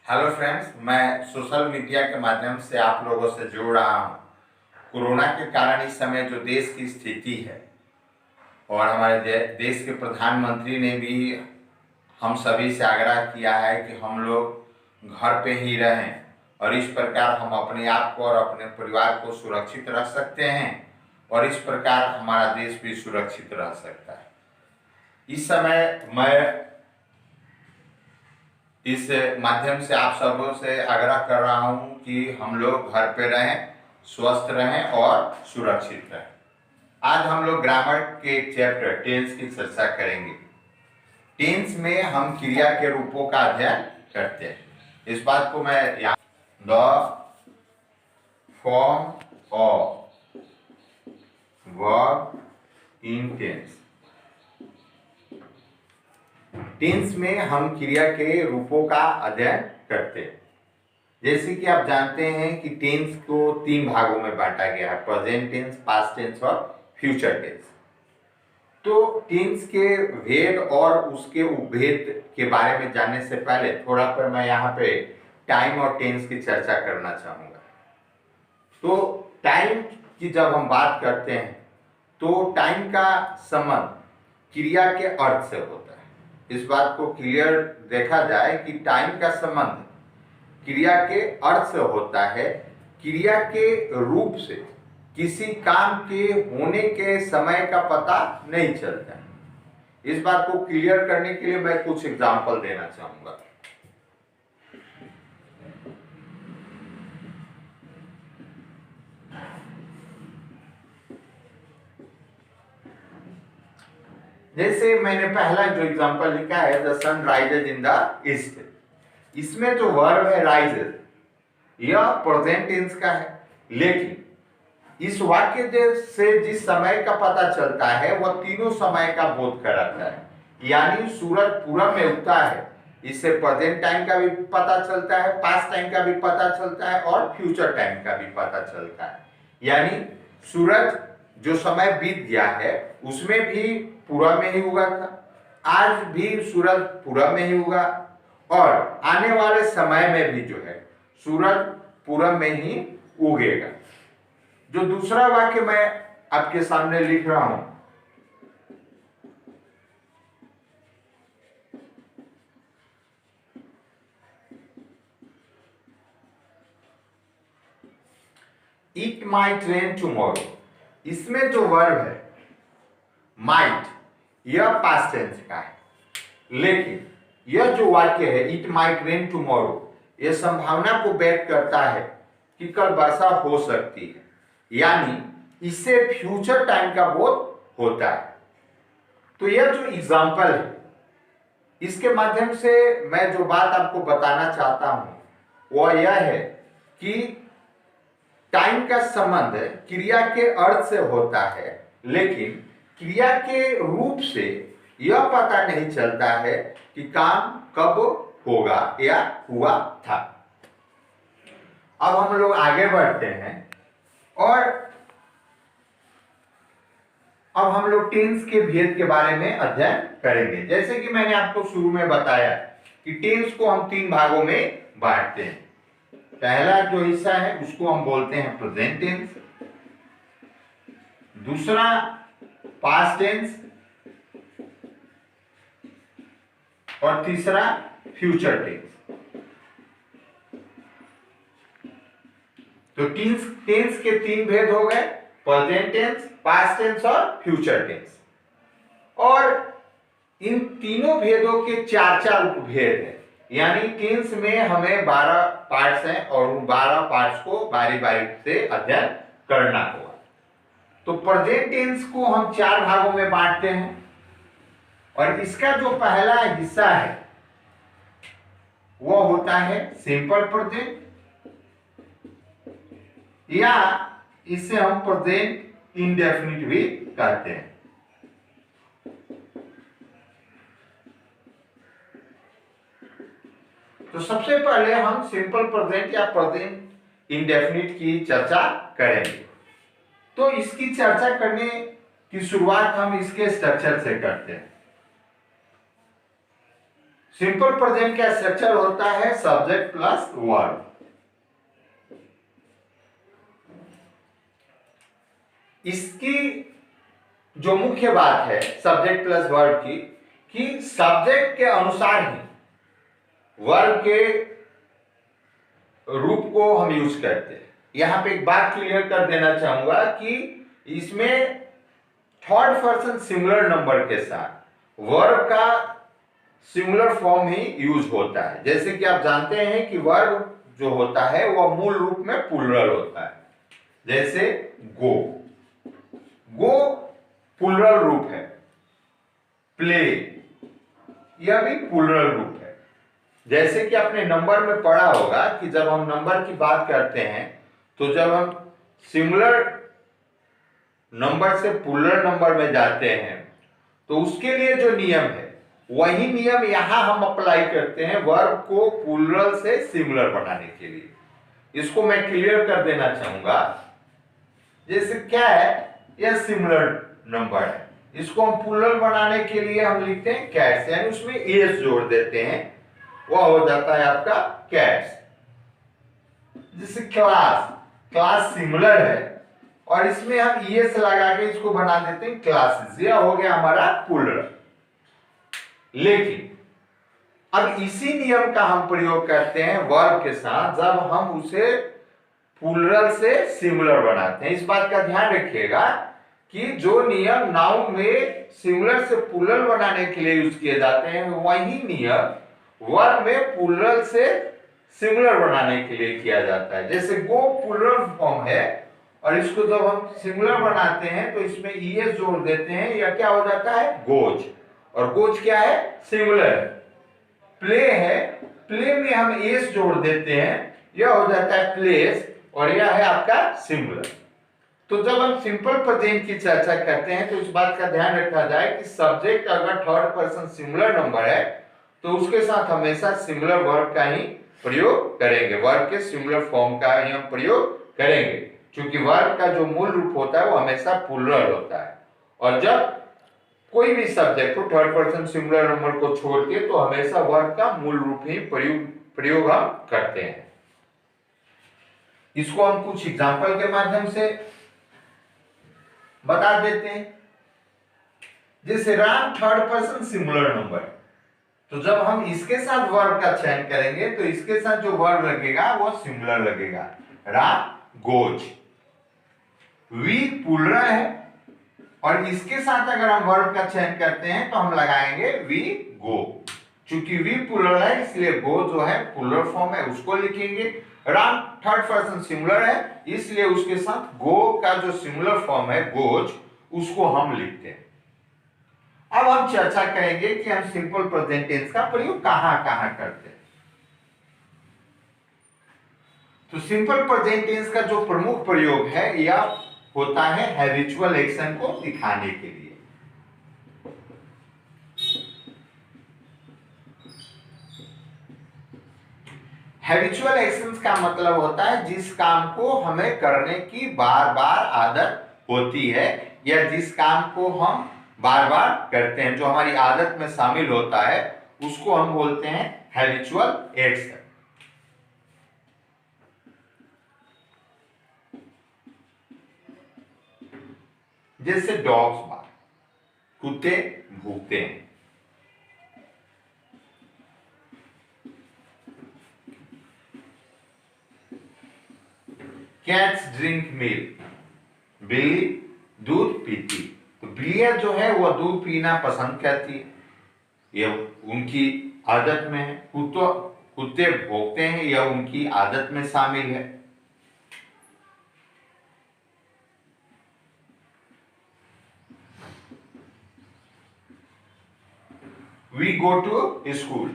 Hello friends, मैं social media के माध्यम से आप लोगों से जुड़ रहा हूँ। कोरोना के कारण इस समय जो देश की स्थिति है और हमारे देश के प्रधानमंत्री ने भी हम सभी से आग्रह किया है कि हम लोग घर पे ही रहें और इस प्रकार हम अपने आप को और अपने परिवार को सुरक्षित रख सकते हैं और इस प्रकार हमारा देश भी सुरक्षित रह सकता है। इस समय मैं इस माध्यम से आप सबों से आग्रह कर रहा हूं कि हम लोग घर पे रहें, स्वस्थ रहें और सुरक्षित रहें। आज हम लोग ग्रामर के चैप्टर टेंस की चर्चा करेंगे। टेंस में हम क्रिया के रूपों का अध्ययन करते हैं। इस बात को मैं यहाँ the form of verb in tense. Tense में हम क्रिया के रूपों का अध्ययन करते हैं। जैसे कि आप जानते हैं कि टेंस को 3 भागों में बांटा गया है, प्रेजेंट टेंस, पास्ट टेंस और फ्यूचर टेंस। तो टेंस के भेद और उसके उपभेद के बारे में जानने से पहले थोड़ा पर मैं यहाँ पे टाइम और टेंस की चर्चा करना चाहूँगा। तो टाइम की जब हम बात करते हैं तो टाइम का संबंध क्रिया के अर्थ से होता है। इस बात को क्लियर देखा जाए कि टाइम का संबंध क्रिया के अर्थ से होता है, क्रिया के रूप से किसी काम के होने के समय का पता नहीं चलता है। इस बात को क्लियर करने के लिए मैं कुछ एग्जांपल देना चाहूंगा। जैसे मैंने पहला जो एग्जांपल लिखा है, the sun rises in the east. इसमें जो वर्ब है राइजेज, यह प्रेजेंट टेंस का है, लेकिन इस वाक्य से जिस समय का पता चलता है वह तीनों समय का बोध कराता है। यानी सूरज पूरब में उगता है, इससे प्रेजेंट टाइम का भी पता चलता है, पास्ट टाइम का भी पता चलता है और फ्यूचर टाइम का भी पता चलता है। यानी सूरज जो समय बीत गया है उसमें भी पूरब में ही उगा था, आज भी सूरज पूरब में ही उगा और आने वाले समय में भी जो है सूरज पूरब में ही उगेगा। जो दूसरा वाक्य मैं आपके सामने लिख रहा हूं, इट माइट रेन टुमारो। इसमें जो वर्ब है माइट, यह पास्ट टेंस का है, लेकिन यह जो वाक्य है इट माइट रेन टुमारो, यह संभावना को व्यक्त करता है कि कल वर्षा हो सकती है। यानी इससे फ्यूचर टाइम का बोध होता है। तो यह जो एग्जाम्पल है, इसके माध्यम से मैं जो बात आपको बताना चाहता हूं वह यह है कि टाइम का संबंध क्रिया के अर्थ से होता है, लेकिन क्रिया के रूप से यह पता नहीं चलता है कि काम कब होगा या हुआ था। अब हम लोग आगे बढ़ते हैं और अब हम लोग टेंस के भेद के बारे में अध्ययन करेंगे। जैसे कि मैंने आपको शुरू में बताया कि टेंस को हम 3 भागों में बांटते हैं। पहला जो हिस्सा है उसको हम बोलते हैं प्रेजेंट टेंस, दूसरा पास्ट टेंस और तीसरा फ्यूचर टेंस। तो टेंस के 3 भेद हो गए, प्रेजेंट टेंस, पास्ट टेंस और फ्यूचर टेंस। और इन तीनों भेदों के 4 उपभेद हैं। यानी टेंस में हमें 12 पार्ट्स हैं और उन 12 पार्ट्स को बारी बारी से अध्ययन करना होगा। तो प्रेजेंट टेंस को हम 4 भागों में बांटते हैं और इसका जो पहला हिस्सा है वो होता है सिंपल प्रेजेंट, या इसे हम प्रेजेंट इंडेफिनिट भी कहते हैं। तो सबसे पहले हम सिंपल प्रेजेंट या प्रेजेंट इंडेफिनिट की चर्चा करेंगे। तो इसकी चर्चा करने की शुरुआत हम इसके स्ट्रक्चर से करते हैं। सिंपल प्रेजेंट का स्ट्रक्चर होता है सब्जेक्ट प्लस वर्ब। इसकी जो मुख्य बात है सब्जेक्ट प्लस वर्ब की, कि सब्जेक्ट के अनुसार ही वर्ब के रूप को हम यूज करते हैं। यहां पे एक बात क्लियर कर देना चाहूंगा कि इसमें थर्ड पर्सन सिंगुलर नंबर के साथ वर्ब का सिंगुलर फॉर्म ही यूज होता है। जैसे कि आप जानते हैं कि वर्ब जो होता है वह मूल रूप में प्लूरल होता है। जैसे गो, गो प्लूरल रूप है। प्ले, यह भी प्लूरल रूप है। जैसे कि आपने नंबर में पढ़ा होगा कि जब हम नंबर की बात करते हैं तो जब हम सिंगुलर नंबर से प्लूरल नंबर में जाते हैं तो उसके लिए जो नियम है वही नियम यहां हम अप्लाई करते हैं वर्ब को प्लूरल से सिंगुलर बनाने के लिए। इसको मैं क्लियर कर देना चाहूंगा। जैसे क्या है, यह सिंगुलर नंबर है, इसको हम प्लूरल बनाने के लिए हम लिखते हैं कैट्स, यानी उसमें एस जोड़ देते हैं, वह हो जाता है आपका कैट्स। जैसे क्लास, क्लास सिंगुलर है और इसमें हम एस लगा के इसको बना देते हैं क्लासेस, यह हो गया हमारा प्लूरल। लेकिन अब इसी नियम का हम प्रयोग करते हैं वर्ब के साथ जब हम उसे प्लूरल से सिंगुलर बनाते हैं। इस बात का ध्यान रखिएगा कि जो नियम नाउन में सिंगुलर से प्लूरल बनाने के लिए यूज किए जाते हैं वही नियम वर्ब में प्लूरल से सिंगुलर बनाने के लिए किया जाता है। जैसे गो प्लूरल फॉर्म है और इसको जब हम सिंगुलर बनाते हैं तो इसमें ईएस जोड़ देते हैं, या क्या हो जाता है गोज, और गोज क्या है सिंगुलर। प्ले है, प्ले में हम एस जोड़ देते हैं, यह हो जाता है प्लेस, और यह है आपका सिंगुलर। तो जब हम सिंपल प्रेजेंट की चर्चा करते हैं तो इस बात का ध्यान रखा जाए कि सब्जेक्ट अगर थर्ड पर्सन सिंगुलर नंबर है तो उसके साथ हमेशा सिंगुलर वर्ब का ही प्रयोग करेंगे, वर्ब के सिंगुलर फॉर्म का ही हम प्रयोग करेंगे, क्योंकि वर्ब का जो मूल रूप होता है वो हमेशा प्लूरल होता है। और जब कोई भी सब्जेक्ट को थर्ड पर्सन सिंगुलर नंबर को छोड़ के तो हमेशा वर्ब का मूल रूप ही प्रयोग हम करते हैं। इसको हम कुछ एग्जांपल के माध्यम से बता देते हैं। जैसे Ram third person singular number, तो जब हम इसके साथ वर्ब का चयन करेंगे तो इसके साथ जो वर्ब लगेगा वो सिंगुलर लगेगा, राम गोज। वी प्लूरल है और इसके साथ अगर हम वर्ब का चयन करते हैं तो हम लगाएंगे वी गो। चूंकि वी प्लूरल है इसलिए गो जो है प्लूरल फॉर्म है उसको लिखेंगे। राम थर्ड पर्सन सिंगुलर है इसलिए उसके साथ गो का जो सिंगुलर फॉर्म है गोज उसको हम लिखते हैं। अब हम चर्चा करेंगे कि हम सिंपल प्रेजेंट टेंस का प्रयोग कहां कहां करते हैं। तो सिंपल प्रेजेंट टेंस का जो प्रमुख प्रयोग है यह होता है हैबिचुअल एक्शन को दिखाने के लिए। हैबिचुअल एक्शंस का मतलब होता है जिस काम को हमें करने की बार बार आदत होती है, या जिस काम को हम बार बार करते हैं, जो हमारी आदत में शामिल होता है उसको हम बोलते हैं हैबिचुअल एक्शन। जैसे डॉग्स बार्क, कुत्ते भूखते हैं। कैट्स ड्रिंक मिल्क, बिल्ली दूध पीती। तो बिल्लियां जो है वह दूध पीना पसंद करती है, यह उनकी आदत में है। कुत्ते भौंकते हैं, यह उनकी आदत में शामिल है। वी गो टू स्कूल,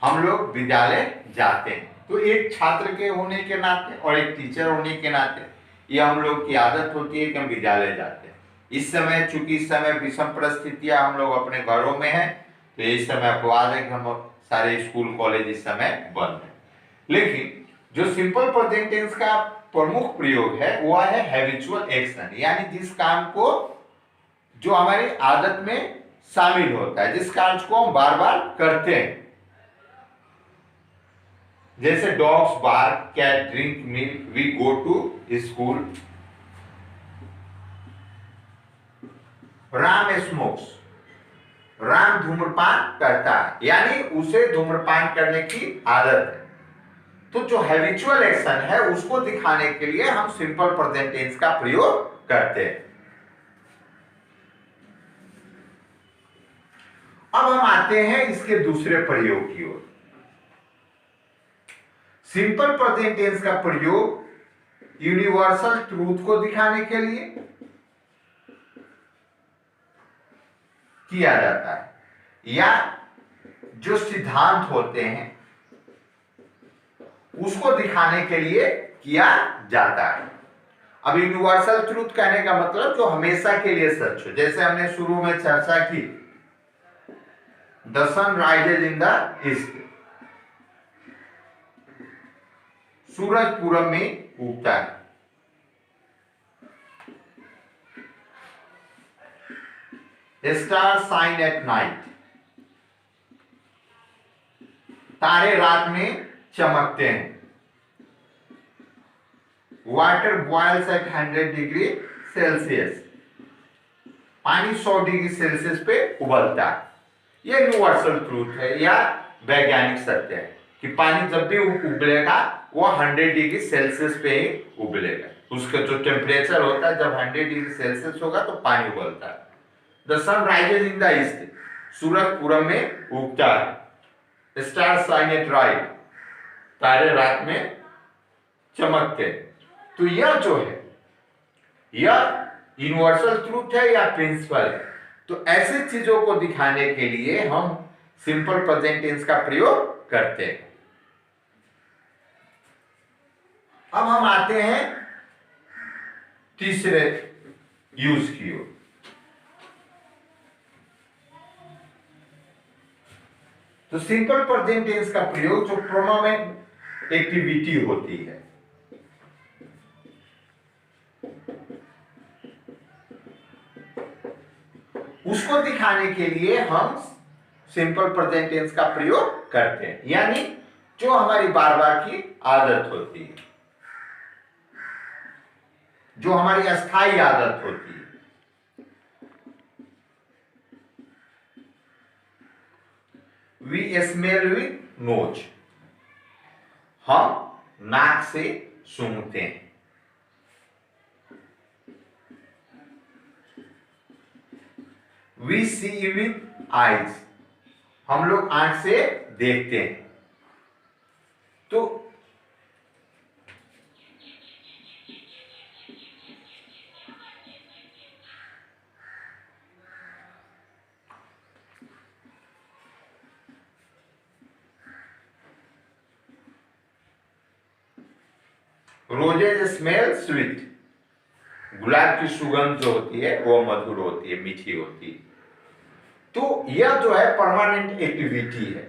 हम लोग विद्यालय जाते हैं। तो एक छात्र के होने के नाते और एक टीचर होने के नाते यह हम लोग की आदत होती है कि हम विद्यालय जाते हैं। इस समय चूंकि इस समय विषम परिस्थितियां हम लोग अपने घरों में हैं तो इस समय अपवाद है कि हम सारे स्कूल कॉलेज इस समय बंद है। लेकिन जो सिंपल प्रेजेंट टेंस का प्रमुख प्रयोग है वह है हैबिचुअल एक्शन, यानी जिस काम को जो हमारी आदत में शामिल होता है, जिस कार्य को हम बार बार करते हैं जैसे dogs bark, cat drink milk, we go to school. Ram smokes, Ram धूम्रपान करता है, यानी उसे धूम्रपान करने की आदत है। तो जो हैबिचुअल एक्शन है उसको दिखाने के लिए हम सिंपल प्रेजेंट टेंस का प्रयोग करते हैं। अब हम आते हैं इसके दूसरे प्रयोग की ओर। सिंपल प्रेजेंट टेंस का प्रयोग यूनिवर्सल ट्रूथ को दिखाने के लिए किया जाता है, या जो सिद्धांत होते हैं उसको दिखाने के लिए किया जाता है। अब यूनिवर्सल ट्रूथ कहने का मतलब जो हमेशा के लिए सच हो, जैसे हमने शुरू में चर्चा की, the sun rises in the east, सूरज पूरब में उगता है। स्टार शाइन एट नाइट, तारे रात में चमकते हैं। Water boils at 100 degree Celsius, पानी 100 डिग्री सेल्सियस पे उबलता है। यह यूनिवर्सल ट्रूथ है या वैज्ञानिक सत्य है कि पानी जब भी उबलेगा वो 100 डिग्री सेल्सियस पे ही उबलेगा। उसका जो टेम्परेचर होता है, जब 100 डिग्री सेल्सियस होगा तो पानी उबलता है। The sun rises in the east, सूरज पूरब में उगता है। स्टार शाइन एट नाइट, तारे रात में चमकते। तो यह जो है यह यूनिवर्सल ट्रूथ है या प्रिंसिपल है। तो ऐसी चीजों को दिखाने के लिए हम सिंपल प्रेजेंट टेंस का प्रयोग करते हैं। अब हम आते हैं तीसरे यूज की ओर। तो सिंपल प्रेजेंट टेंस का प्रयोग जो परमानेंट एक्टिविटी होती है, उसको दिखाने के लिए हम सिंपल प्रेजेंट टेंस का प्रयोग करते हैं, यानी जो हमारी बार बार की आदत होती है, जो हमारी अस्थायी आदत होती है। वी स्मेल विथ नोज, हम नाक से सूंघते हैं। वी सी विथ आईज, हम लोग आंख से देखते हैं। तो रोजेज स्मेल स्वीट, गुलाब की सुगंध जो होती है वो मधुर होती है, मीठी होती है। तो यह जो है परमानेंट एक्टिविटी है।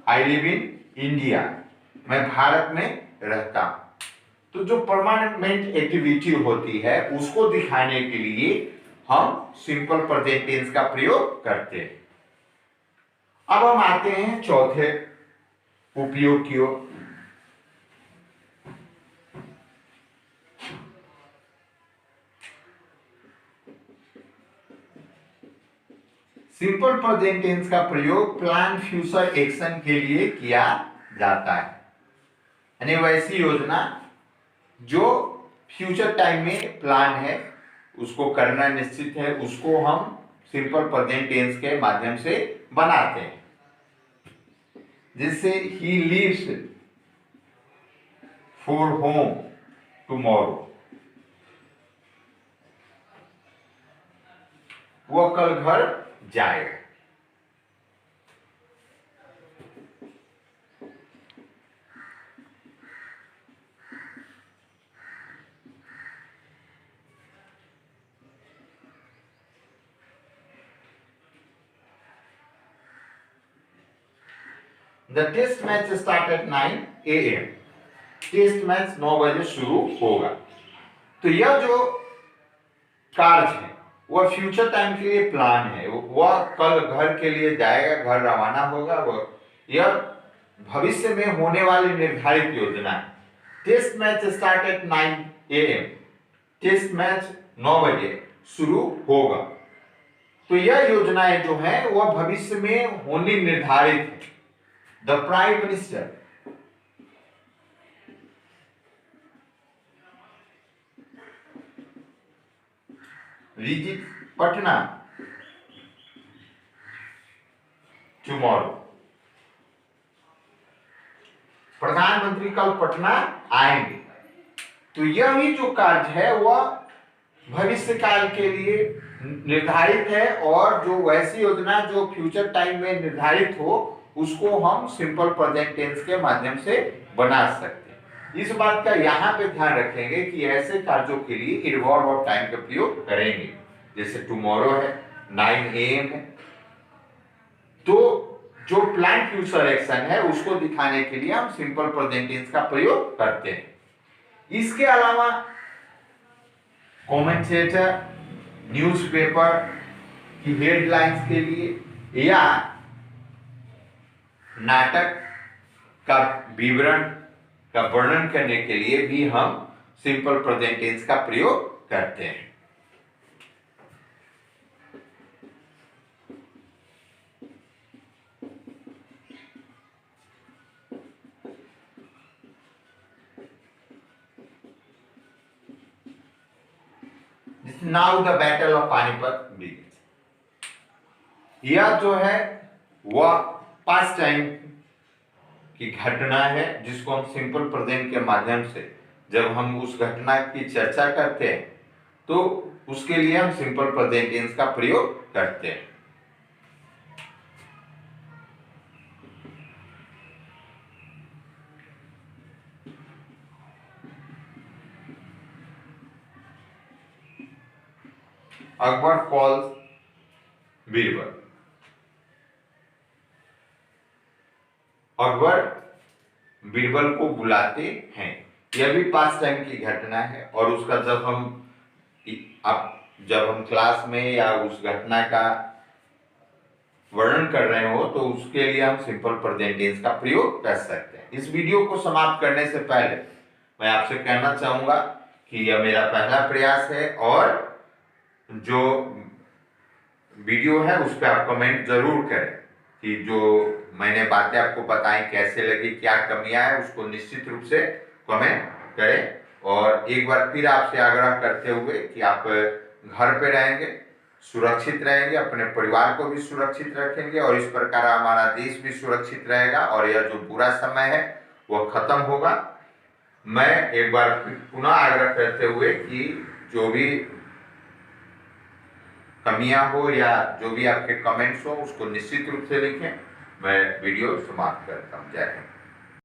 आई लिव इन इंडिया, मैं भारत में रहता हूं। तो जो परमानेंट एक्टिविटी होती है उसको दिखाने के लिए हम सिंपल प्रेजेंट टेंस का प्रयोग करते हैं। अब हम आते हैं चौथे उपयोग की ओर। सिंपल प्रेजेंट टेंस का प्रयोग प्लान फ्यूचर एक्शन के लिए किया जाता है, यानी वैसी योजना जो फ्यूचर टाइम में प्लान है, उसको करना निश्चित है, उसको हम सिंपल प्रेजेंट टेंस के माध्यम से बनाते हैं। जैसे he leaves for home tomorrow, वो कल घर जाएगा। The test match start at 9 AM, test match 9 बजे शुरू होगा। तो यह जो कार्य है वह फ्यूचर टाइम के लिए प्लान है, वह कल घर के लिए जाएगा, घर रवाना होगा। वह यह भविष्य में होने वाली निर्धारित योजना है। Test match start at 9 AM, test match 9 बजे शुरू होगा। तो यह योजनाएं जो है वह भविष्य में होनी निर्धारित है। The prime minister visit Patna tomorrow, प्रधानमंत्री कल पटना आएंगे। तो यह भी जो कार्य है वह भविष्य काल के लिए निर्धारित है, और जो वैसी योजना जो फ्यूचर टाइम में निर्धारित हो उसको हम सिंपल प्रेजेंट टेंस के माध्यम से बना सकते हैं। इस बात का यहाँ पे ध्यान रखेंगे कि ऐसे कार्यों के लिए इन्वॉल्व ऑफ टाइम का प्रयोग करेंगे। जैसे टुमारो है, 9 AM है, तो जो प्लान फ्यूचर एक्शन है उसको दिखाने के लिए हम सिंपल प्रेजेंट टेंस का प्रयोग करते हैं। इसके अलावा कमेंटेटर, न्यूज़पेपर की हेडलाइंस के लिए या नाटक का विवरण का वर्णन करने के लिए भी हम सिंपल प्रेजेंट टेंस का प्रयोग करते हैं। Now the battle of Panipat begins. यह जो है वह पास्ट टाइम की घटना है जिसको हम सिंपल प्रेजेंट के माध्यम से जब हम उस घटना की चर्चा करते हैं तो उसके लिए हम सिंपल प्रेजेंट टेंस का प्रयोग करते हैं। अकबर कॉल्स बीरबल। अकबर बीरबल को बुलाते हैं। यह भी पास्ट टाइम की घटना है, और उसका जब हम क्लास में या उस घटना का वर्णन कर रहे हो तो उसके लिए हम सिंपल प्रेजेंट टेंस का प्रयोग कर सकते हैं। इस वीडियो को समाप्त करने से पहले मैं आपसे कहना चाहूंगा कि यह मेरा पहला प्रयास है, और जो वीडियो है उस पर आप कमेंट जरूर करें कि जो मैंने बातें आपको बताई कैसे लगी, क्या कमियां है, उसको निश्चित रूप से कमेंट करें। और एक बार फिर आपसे आग्रह करते हुए कि आप घर पे रहेंगे, सुरक्षित रहेंगे, अपने परिवार को भी सुरक्षित रखेंगे, और इस प्रकार हमारा देश भी सुरक्षित रहेगा और यह जो बुरा समय है वह खत्म होगा। मैं एक बार पुनः आग्रह करते हुए कि जो भी कमियां हो या जो भी आपके कमेंट्स हो उसको निश्चित रूप से लिखें। मैं वीडियो समाप्त करता हूँ। जय हिंद।